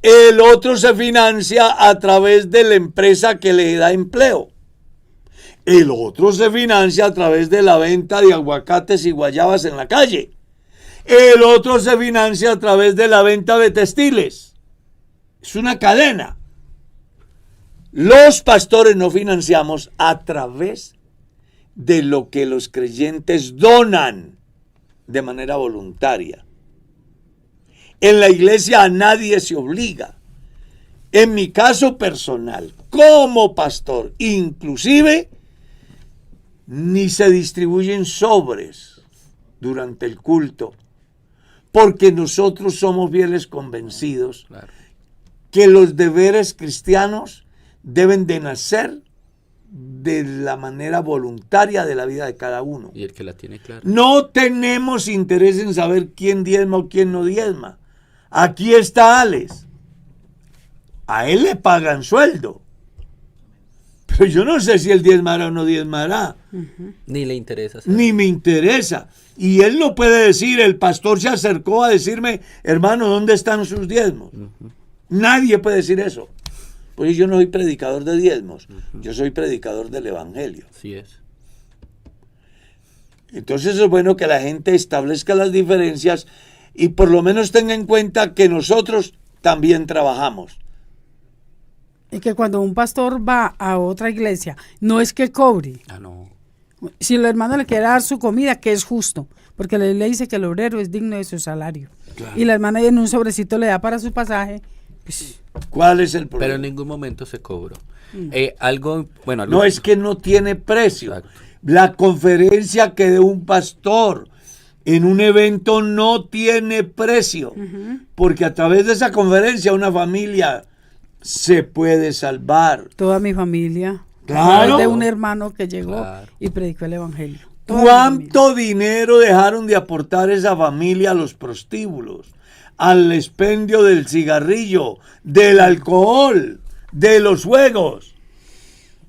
El otro se financia a través de la empresa que le da empleo. El otro se financia a través de la venta de aguacates y guayabas en la calle. El otro se financia a través de la venta de textiles. Es una cadena. Los pastores no financiamos a través de lo que los creyentes donan de manera voluntaria. En la iglesia a nadie se obliga. En mi caso personal, como pastor, inclusive, ni se distribuyen sobres durante el culto, porque nosotros somos fieles convencidos Claro. que los deberes cristianos deben de nacer de la manera voluntaria de la vida de cada uno. Y el que la tiene clara. No tenemos interés en saber quién diezma o quién no diezma. Aquí está Alex. A él le pagan sueldo. Pero yo no sé si él diezmará o no diezmará. Ni le interesa. saber. Ni me interesa. Y él no puede decir, el pastor se acercó a decirme, hermano, ¿dónde están sus diezmos? Nadie puede decir eso. Pues yo no soy predicador de diezmos, yo soy predicador del evangelio. Así es. Entonces es bueno que la gente establezca las diferencias y por lo menos tenga en cuenta que nosotros también trabajamos. Y que cuando un pastor va a otra iglesia, no es que cobre. Ah, no. Si el hermano le quiere dar su comida, que es justo, porque la ley dice que el obrero es digno de su salario. Claro. Y la hermana en un sobrecito le da para su pasaje. Pues, ¿Cuál es el Pero problema? en ningún momento se cobró. Algo. No es que no tiene precio. Exacto. La conferencia que dé un pastor en un evento no tiene precio, porque a través de esa conferencia una familia se puede salvar. toda mi familia. Claro. De un hermano que llegó Claro. y predicó el evangelio. Toda mi familia. ¿Cuánto dinero dejaron de aportar esa familia a los prostíbulos, al expendio del cigarrillo, del alcohol, de los juegos?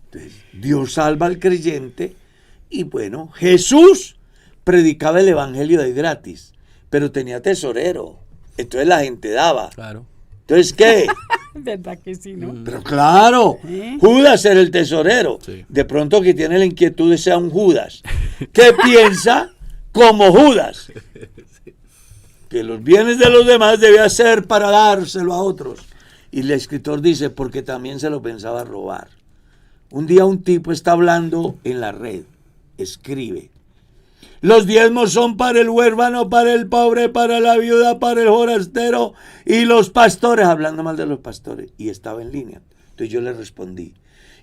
Entonces, Dios salva al creyente y bueno, Jesús predicaba el evangelio de gratis, pero tenía tesorero, entonces la gente daba. Claro. Entonces, ¿qué? ¿Verdad que sí, no? Pero claro, Judas era el tesorero. Sí. De pronto que tiene la inquietud de ser un Judas, que piensa como Judas, que los bienes de los demás debía ser para dárselo a otros. Y el escritor dice, porque también se lo pensaba robar. Un día un tipo está hablando en la red, escribe: los diezmos son para el huérfano, para el pobre, para la viuda, para el forastero y los pastores, hablando mal de los pastores, y estaba en línea. Entonces yo le respondí: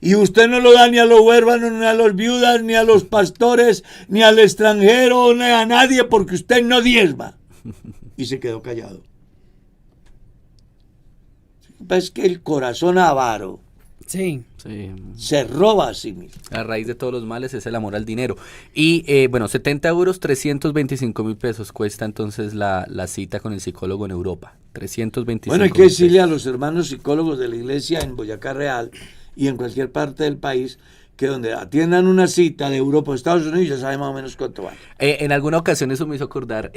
y usted no lo da ni a los huérfanos, ni a los viudas, ni a los pastores, ni al extranjero, ni a nadie, porque usted no diezma. Y se quedó callado. Es que el corazón avaro Sí. Sí. se roba a sí mismo. La raíz de todos los males es el amor al dinero. Y bueno, 70 euros, 325.000 pesos cuesta entonces la cita con el psicólogo en Europa. 325. Bueno, hay que decirle a los hermanos psicólogos de la iglesia en Boyacá Real y en cualquier parte del país que donde atiendan una cita de Europa o Estados Unidos ya saben más o menos cuánto vale. En alguna ocasión eso me hizo acordar.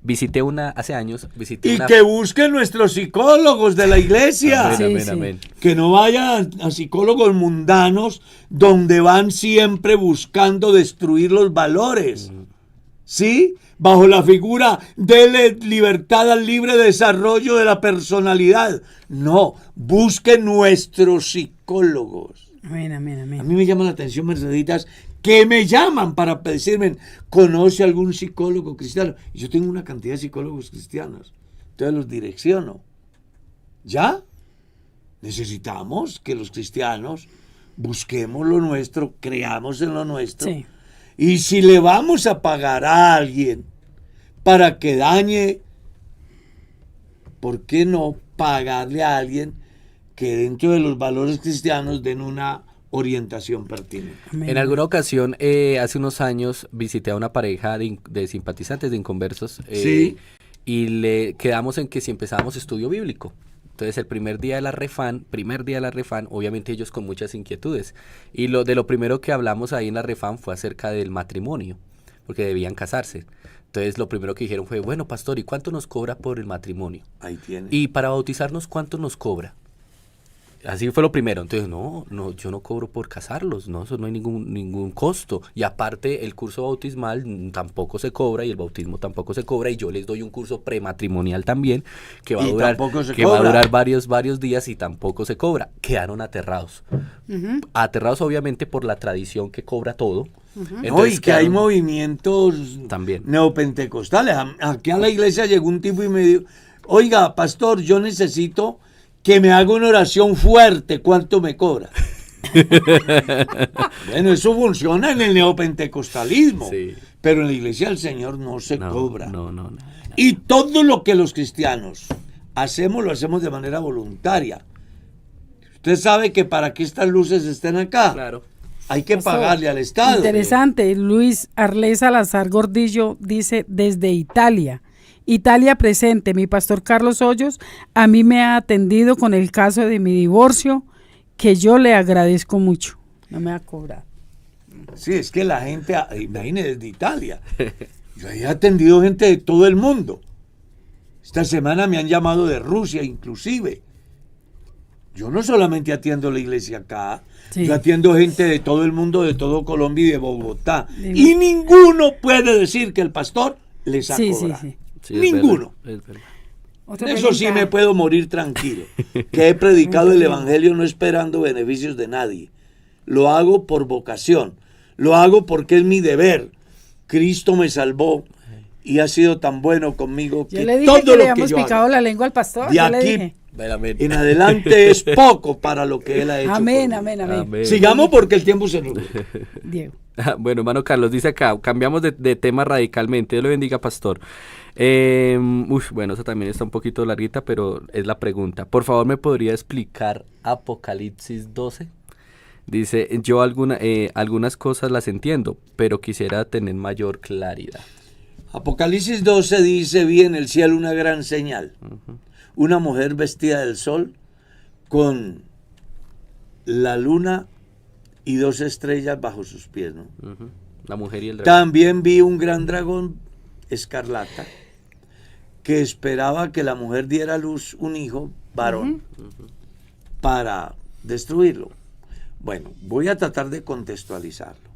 Visité hace años, visité Y una. que busquen nuestros psicólogos de la iglesia. Amén, Sí, amén, sí. amén. Que no vayan a psicólogos mundanos donde van siempre buscando destruir los valores. ¿Sí? Bajo la figura de libertad al libre desarrollo de la personalidad. No, busquen nuestros psicólogos. Amén, amén, A amén. mí me llama la atención, Merceditas, que me llaman para decirme, ¿conoce algún psicólogo cristiano? Y yo tengo una cantidad de psicólogos cristianos, entonces los direcciono. ¿Ya? Necesitamos que los cristianos busquemos lo nuestro, creamos en lo nuestro. Sí. Y si le vamos a pagar a alguien para que dañe, ¿por qué no pagarle a alguien que dentro de los valores cristianos den una orientación pertinente? Amén. En alguna ocasión, hace unos años, visité a una pareja de simpatizantes, de inconversos. Sí. Y le quedamos en que si empezábamos estudio bíblico. Entonces, el primer día de la refán, obviamente ellos con muchas inquietudes. Y lo primero que hablamos ahí en la refán fue acerca del matrimonio, porque debían casarse. Entonces, lo primero que dijeron fue, bueno, pastor, ¿y cuánto nos cobra por el matrimonio? Ahí tiene. Y para bautizarnos, ¿cuánto nos cobra? Así fue lo primero. Entonces, no, yo no cobro por casarlos, no, eso no hay ningún costo. Y aparte, el curso bautismal tampoco se cobra y el bautismo tampoco se cobra. Y yo les doy un curso prematrimonial también que va a Y durar, tampoco se que va a cobra. durar varios días y tampoco se cobra. Quedaron aterrados. Aterrados, obviamente, por la tradición que cobra todo. No, y que hay quedaron- movimientos También. neopentecostales. Aquí a la iglesia llegó un tipo y me dijo, oiga, pastor, yo necesito que me haga una oración fuerte, ¿cuánto me cobra? Bueno, eso funciona en el neopentecostalismo. Sí. Pero en la iglesia del Señor no se cobra. No. Y todo lo que los cristianos hacemos, lo hacemos de manera voluntaria. Usted sabe que para que estas luces estén acá, Claro. hay que pagarle al Estado. Interesante. Luis Arlés Salazar Gordillo dice desde Italia. Italia presente. Mi pastor Carlos Hoyos a mí me ha atendido con el caso de mi divorcio, que yo le agradezco mucho. No me ha cobrado. Sí, es que la gente, imagínese, desde Italia. Yo he atendido gente de todo el mundo. Esta semana me han llamado de Rusia, inclusive. Yo no solamente atiendo la iglesia acá, yo atiendo gente de todo el mundo, de todo Colombia y de Bogotá. Y ninguno puede decir que el pastor les ha cobrado. Sí, Ninguno. Es verdad. Eso sí me puedo morir tranquilo. Que he predicado el evangelio no esperando beneficios de nadie. Lo hago por vocación. Lo hago porque es mi deber. Cristo me salvó y ha sido tan bueno conmigo que yo le dije todo que lo le que habíamos yo picado haga, la lengua al pastor. de Yo le aquí dije. en adelante es poco para lo que él ha hecho. Amén, por mí. amén. Sigamos porque el tiempo se nos va. Diego. Bueno, hermano Carlos, dice acá, cambiamos de tema radicalmente. Dios le bendiga, pastor. Bueno, eso también está un poquito larguita, pero es la pregunta. Por favor, ¿me podría explicar Apocalipsis 12? Dice, yo algunas cosas las entiendo, pero quisiera tener mayor claridad. Apocalipsis 12 dice, vi en el cielo una gran señal. Una mujer vestida del sol con la luna y 2 estrellas bajo sus pies, ¿no? La mujer y el dragón. También vi un gran dragón escarlata que esperaba que la mujer diera a luz un hijo varón para destruirlo. Bueno, voy a tratar de contextualizarlo.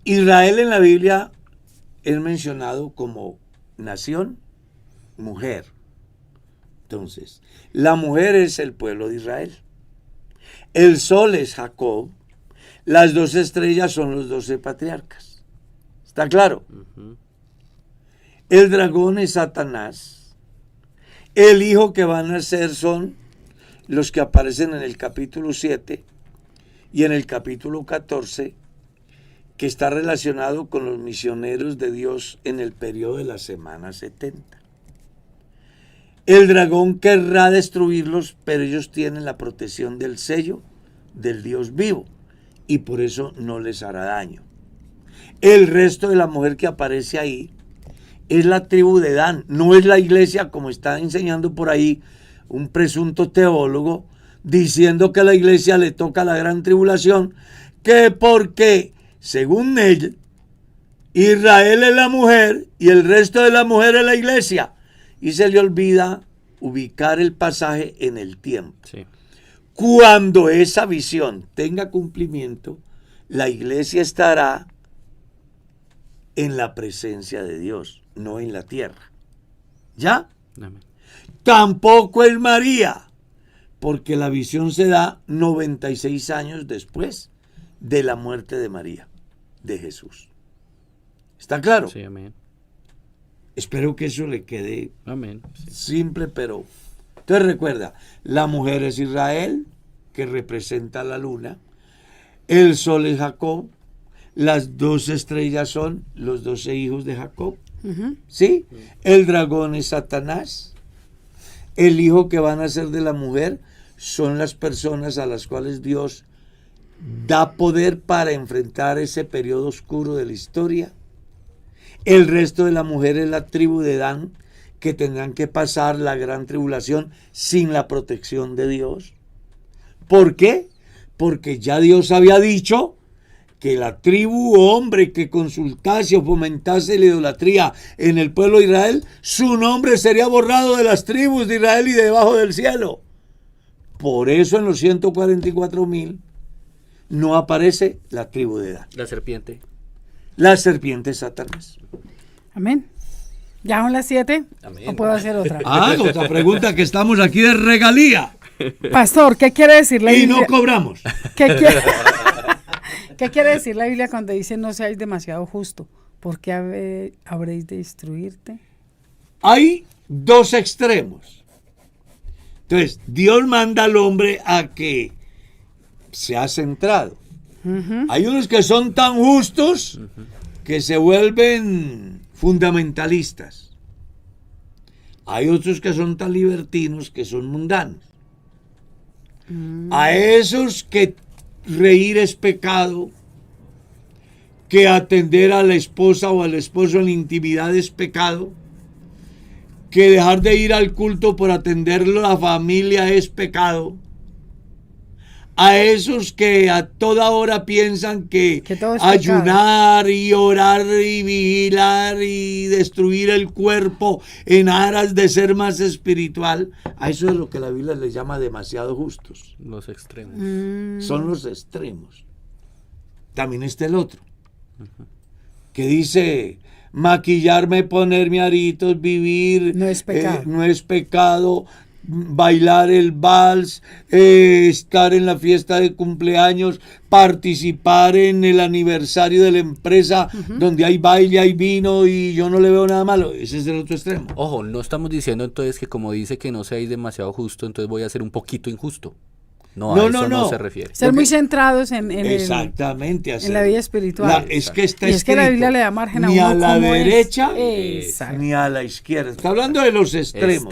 Israel en la Biblia es mencionado como nación, mujer. Entonces, la mujer es el pueblo de Israel. El sol es Jacob. Las 2 estrellas son los 12 patriarcas. ¿Está claro? El dragón es Satanás. El hijo que van a nacer son los que aparecen en el capítulo 7 y en el capítulo 14, que está relacionado con los misioneros de Dios en el periodo de la semana 70. El dragón querrá destruirlos, pero ellos tienen la protección del sello del Dios vivo y por eso no les hará daño. El resto de la mujer que aparece ahí es la tribu de Dan, no es la iglesia como está enseñando por ahí un presunto teólogo diciendo que a la iglesia le toca la gran tribulación, que porque según él Israel es la mujer y el resto de la mujer es la iglesia, y se le olvida ubicar el pasaje en el tiempo. Sí. Cuando esa visión tenga cumplimiento, la iglesia estará en la presencia de Dios, no en la tierra. ¿Ya? Amén. Tampoco es María, porque la visión se da 96 años después de la muerte de María, de Jesús. ¿Está claro? Sí, amén. Espero que eso le quede Amén. Sí. simple, pero... Entonces recuerda, la mujer es Israel, que representa la luna. El sol es Jacob. Las 2 estrellas son los 12 hijos de Jacob. ¿Sí? El dragón es Satanás. El hijo que van a ser de la mujer son las personas a las cuales Dios da poder para enfrentar ese periodo oscuro de la historia. El resto de la mujer es la tribu de Dan, que tendrán que pasar la gran tribulación sin la protección de Dios. ¿Por qué? Porque ya Dios había dicho que la tribu o hombre que consultase o fomentase la idolatría en el pueblo de Israel, su nombre sería borrado de las tribus de Israel y debajo del cielo. Por eso en los 144,000 no aparece la tribu de Dan. La serpiente. La serpiente es Satanás. Amén. ¿Ya son las 7? Amén. ¿O puedo hacer otra? Otra pregunta, que estamos aquí de regalía. Pastor, ¿qué quiere decir la Y Biblia? no cobramos. ¿Qué quiere decir la Biblia cuando dice no seáis demasiado justo? ¿Por qué habréis de destruirte? Hay 2 extremos. Entonces, Dios manda al hombre a que sea centrado. Hay unos que son tan justos que se vuelven fundamentalistas. Hay otros que son tan libertinos que son mundanos. A esos que reír es pecado, que atender a la esposa o al esposo en la intimidad es pecado, que dejar de ir al culto por atenderlo a la familia es pecado. A esos que a toda hora piensan que ayunar y orar y vigilar y destruir el cuerpo en aras de ser más espiritual, a eso es lo que la Biblia les llama demasiado justos. Los extremos. Son los extremos. También está el otro, que dice: maquillarme, ponerme aritos, vivir no es pecado. No es pecado. Bailar el vals, estar en la fiesta de cumpleaños, participar en el aniversario de la empresa donde hay baile, hay vino y yo no le veo nada malo. Ese es el otro extremo. Ojo, no estamos diciendo entonces que como dice que no seáis demasiado justo, entonces voy a ser un poquito injusto. No, a eso no se refiere. Ser muy centrados en exactamente, en la vida espiritual. Es que está escrito, es que la Biblia le da margen a uno ni a la derecha ni a la izquierda. Está hablando de los extremos.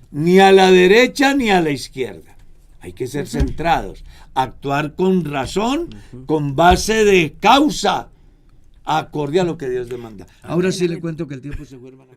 Ni a la derecha ni a la izquierda. Hay que ser centrados, actuar con razón, con base de causa, acorde a lo que Dios demanda. Ahora sí le cuento que el tiempo se fue, hermano.